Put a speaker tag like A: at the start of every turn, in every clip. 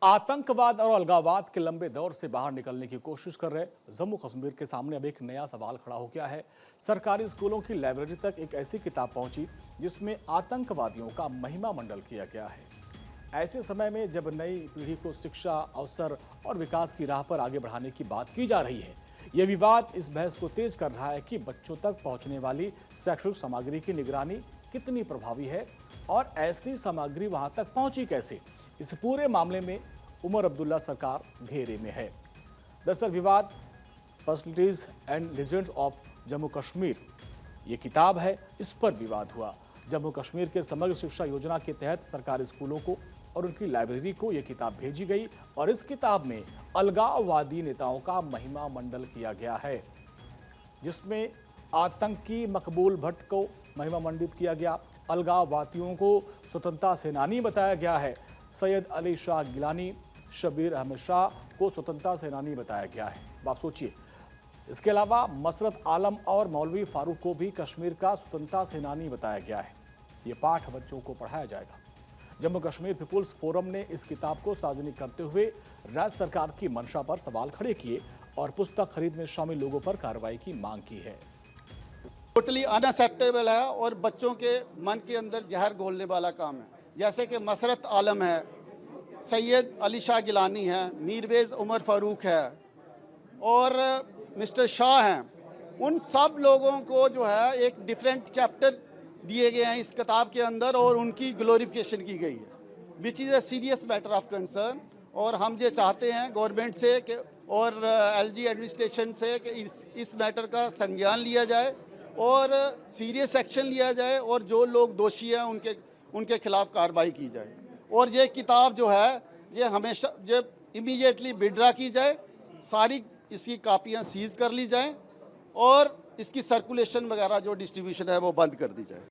A: आतंकवाद और अलगाववाद के लंबे दौर से बाहर निकलने की कोशिश कर रहे जम्मू कश्मीर के सामने अब एक नया सवाल खड़ा हो गया है। सरकारी स्कूलों की लाइब्रेरी तक एक ऐसी किताब पहुंची जिसमें आतंकवादियों का महिमा मंडल किया गया है। ऐसे समय में जब नई पीढ़ी को शिक्षा, अवसर और विकास की राह पर आगे बढ़ाने की बात की जा रही है, यह विवाद इस बहस को तेज कर रहा है कि बच्चों तक पहुंचने वाली शैक्षिक सामग्री की निगरानी कितनी प्रभावी है और ऐसी सामग्री वहां तक पहुंची कैसे। इस पूरे मामले में उमर अब्दुल्ला सरकार घेरे में है। दरअसल विवाद personalities and legends of Jammu Kashmir ये किताब है, इस पर विवाद हुआ। जम्मू कश्मीर के समग्र शिक्षा योजना के तहत सरकारी स्कूलों को और उनकी लाइब्रेरी को यह किताब भेजी गई और इस किताब में अलगाववादी नेताओं का महिमा मंडल किया गया है, जिसमें आतंकी मकबूल भट्ट को महिमा मंडित किया गया, अलगाववादियों को स्वतंत्रता सेनानी बताया गया है, सैयद अली शाह गिलानी, शबीर अहमद शाह को स्वतंत्रता सेनानी बताया गया है। आप सोचिए, इसके अलावा मसरत आलम और मौलवी फारूक को भी कश्मीर का स्वतंत्रता सेनानी बताया गया है। ये पाठ बच्चों को पढ़ाया जाएगा। जम्मू कश्मीर पीपुल्स फोरम ने इस किताब को सार्वजनिक करते हुए राज्य सरकार की मंशा पर सवाल खड़े किए और पुस्तक खरीद में शामिल लोगों पर कार्रवाई की मांग की है।
B: टोटली अनएक्सेप्टेबल है और बच्चों के मन के अंदर जहर घोलने वाला काम है। जैसे कि मसरत आलम है, सैयद अली शाह गिलानी है, मीरवेज़ उमर फ़ारूक है और मिस्टर शाह हैं। उन सब लोगों को जो है एक डिफरेंट चैप्टर दिए गए हैं इस किताब के अंदर और उनकी ग्लोरिफिकेशन की गई है, which is a serious matter of concern. और हम ये चाहते हैं गवर्नमेंट से कि और एलजी एडमिनिस्ट्रेशन से कि इस मैटर का संज्ञान लिया जाए और सीरियस एक्शन लिया जाए और जो लोग दोषी हैं उनके खिलाफ कार्रवाई की जाए। और ये किताब जो है ये हमेशा ये इमीडिएटली विड्रा की जाए, सारी इसकी कापियाँ सीज कर ली जाएं और इसकी सर्कुलेशन वगैरह जो डिस्ट्रीब्यूशन है वो बंद कर दी जाए।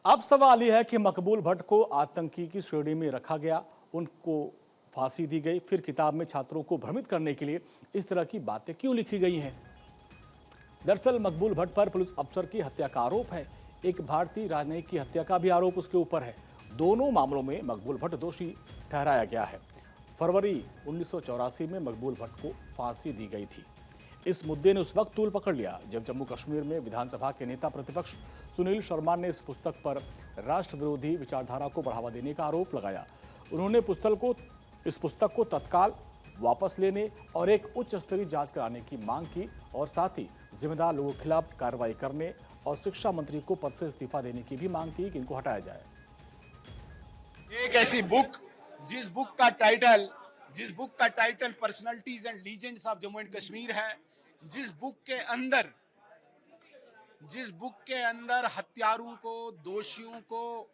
A: अब सवाल यह है कि मकबूल भट्ट को आतंकी की श्रेणी में रखा गया, उनको फांसी दी गई, फिर किताब में छात्रों को भ्रमित करने के लिए इस तरह की बातें क्यों लिखी गई हैं? दरअसल मकबूल भट्ट पर पुलिस अफसर की हत्या का आरोप है, एक भारतीय राजनयिक की हत्या का भी आरोप उसके ऊपर है। दोनों मामलों में मकबूल भट्ट दोषी ठहराया गया है। फरवरी 1984 में मकबूल भट्ट को फांसी दी गई थी। इस मुद्दे ने उस वक्त तूल पकड़ लिया जब जम्मू कश्मीर में विधानसभा के नेता प्रतिपक्ष सुनील शर्मा ने इस पुस्तक पर राष्ट्र विरोधी विचारधारा को बढ़ावा देने का आरोप लगाया। उन्होंने इस पुस्तक को तत्काल वापस लेने और एक उच्च स्तरीय जांच कराने की मांग की और साथ ही जिम्मेदार लोगों के खिलाफ कार्रवाई करने और शिक्षा मंत्री को पद से इस्तीफा देने की भी मांग की कि इनको हटाया जाए।
C: एक ऐसी बुक जिस बुक का title personalities and legends of Jammu and Kashmir है, जिस बुक के अंदर हत्यारों को, दोषियों को,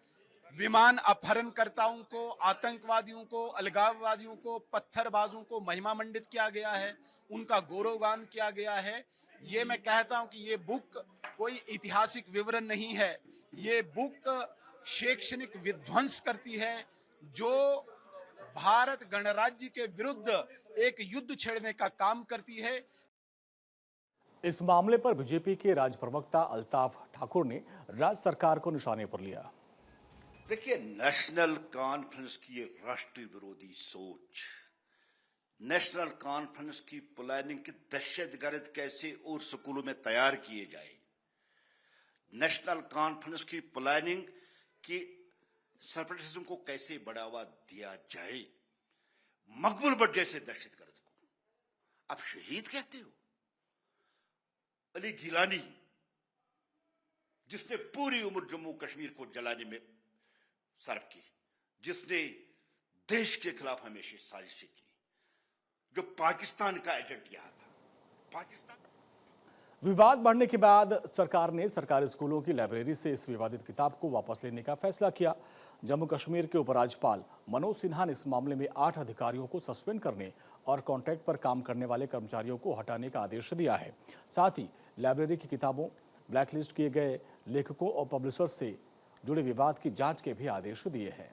C: विमान अपहरणकर्ताओं को, आतंकवादियों को, अलगाववादियों को, पत्थरबाजों को महिमा मंडित किया गया है, उनका गौरवगान किया गया है। ये मैं कहता हूं कि ये बुक कोई ऐतिहासिक विवरण नहीं है, ये बुक शैक्षणिक विध्वंस करती है जो भारत गणराज्य के विरुद्ध एक युद्ध छेड़ने का काम करती है।
A: इस मामले पर बीजेपी के राज्य प्रवक्ता अल्ताफ ठाकुर ने राज्य सरकार को निशाने पर लिया।
D: देखिए, नेशनल कॉन्फ्रेंस की राष्ट्रीय विरोधी सोच, नेशनल कॉन्फ्रेंस की प्लानिंग की दहशतगर्द कैसे और स्कूलों में तैयार किए जाए, नेशनल कॉन्फ्रेंस की प्लानिंग की सेपरेटिज्म को कैसे बढ़ावा दिया जाए, मकबूल भट्ट जैसे दहशतगर्द को आप शहीद कहते हो। अली गिलानी जिसने पूरी उम्र जम्मू कश्मीर को जलाने में सर्व की, जिसने देश के खिलाफ हमेशा साजिशें की, जो पाकिस्तान का एजेंट यहां था।
A: विवाद बढ़ने के बाद सरकार ने सरकारी स्कूलों की लाइब्रेरी से इस विवादित किताब को वापस लेने का फैसला किया। जम्मू कश्मीर के उपराज्यपाल मनोज सिन्हा ने इस मामले में 8 अधिकारियों को सस्पेंड करने और कॉन्ट्रैक्ट पर काम करने वाले कर्मचारियों को हटाने का आदेश दिया है। साथ ही लाइब्रेरी की किताबों, ब्लैकलिस्ट किए गए लेखकों और पब्लिशर्स से जुड़े विवाद की जांच के भी आदेश दिए हैं।